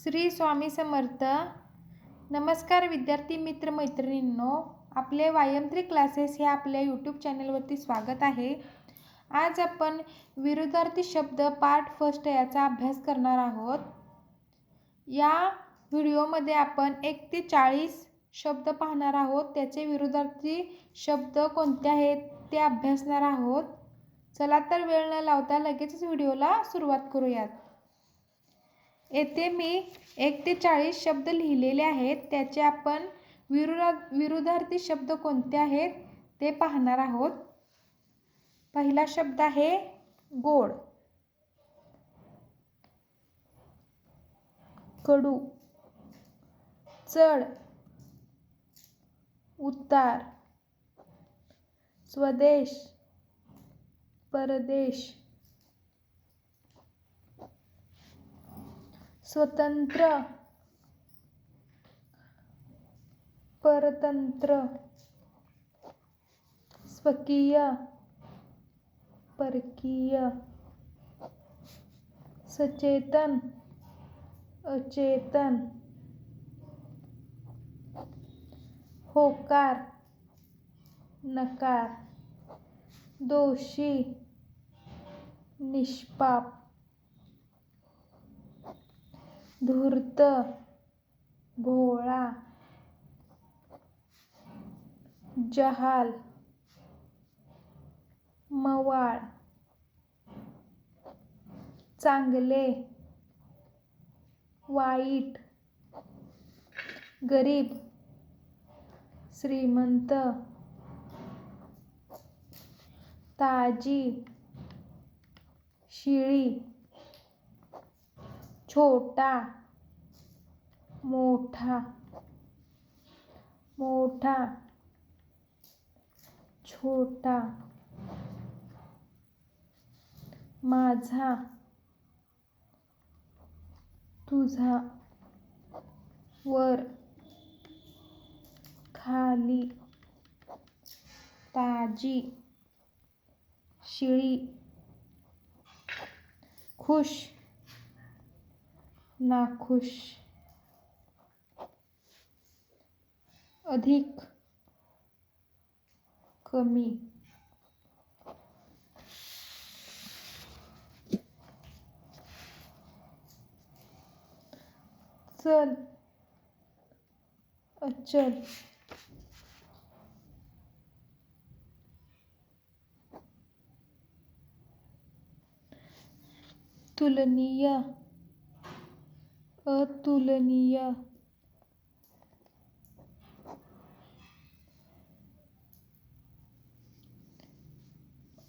श्री स्वामी समर्थ. नमस्कार विद्यार्थी मित्र मैत्रिणींनो, आपले वायम3 क्लासेस हे आपल्या यूट्यूब चॅनलवरती स्वागत आहे. आज आपण विरुद्धार्थी शब्द पार्ट फर्स्ट याचा अभ्यास करणार आहोत. या व्हिडिओमध्ये आपण 1 ते 40 शब्द पाहणार आहोत. त्याचे विरुद्धार्थी शब्द कोणते आहेत ते अभ्यासणार आहोत. चला तर वेळ न लावता लगेचच व्हिडिओला सुरुवात करूयात. येथे मी 1 ते 40 शब्द लिहिलेले आहेत. त्याचे आपण विरुद्धार्थी शब्द कोणते आहेत ते पाहणार आहोत. पहिला शब्द आहे गोड, कडू, चढ, उतार, स्वदेश, परदेश, स्वतंत्र, परतंत्र, स्वकीय, परकीय, सचेतन, अचेतन, होकार, नकार, दोषी, निष्पाप, धूर्त, भोळा, जहाल, मवाळ, चांगले, वाईट, गरीब, श्रीमंत, ताजी, शिळी, छोटा, मोठा, मोठा, छोटा, माझा, तुझा, वर, खाली, ताजी, शिळी, खुश, नाखुश, अधिक, कमी, चल, अचल, तुलनीय, अतुलनीय,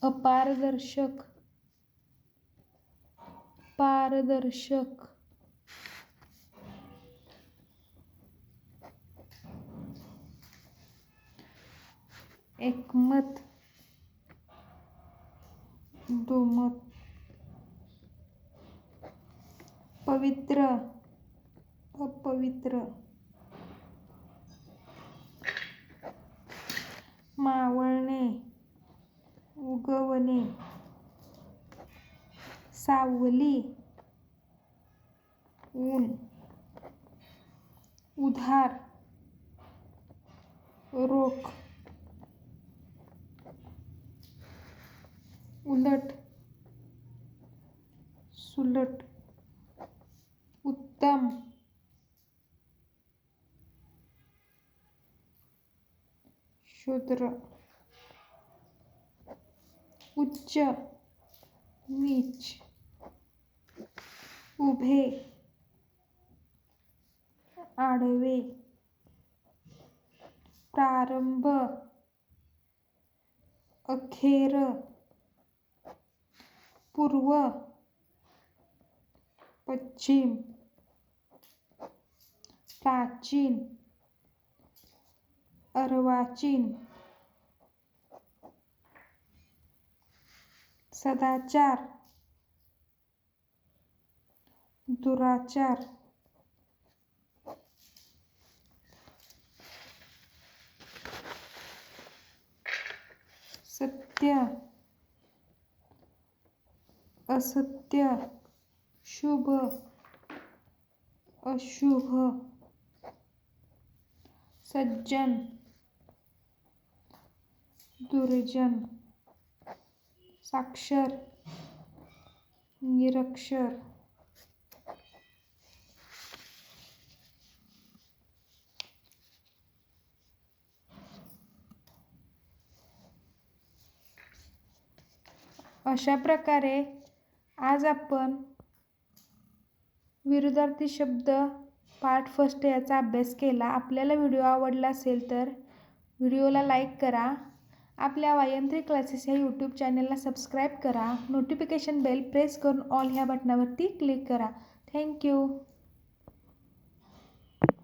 अपारदर्शक, पारदर्शक, एकमत, दुमत, पवित्र, अपवित्र, मावळणे, उगवणे, सावली, ऊन, उधार, रोख, उलट, सुलट, उत्तम, शूद्र, उच्च, नीच, उभे, आडवे, प्रारंभ, अखेर, पूर्व, पश्चिम, प्राचीन, अर्वाचीन, सदाचार, दुराचार, सत्य, असत्य, शुभ, अशुभ, सज्जन, दुर्जन, साक्षर, निरक्षर, अशा प्रकारे आज आपण विरुद्धार्थी शब्द पार्ट फर्स्ट याचा अभ्यास केला. आपल्याला व्हिडिओ आवडला असेल तर व्हिडिओला लाईक करा. आपल्या वायम3 क्लासेस या यूट्यूब चॅनलला सबस्क्राईब करा. नोटिफिकेशन बेल प्रेस करून ऑल ह्या बटनावरती क्लिक करा. थँक्यू.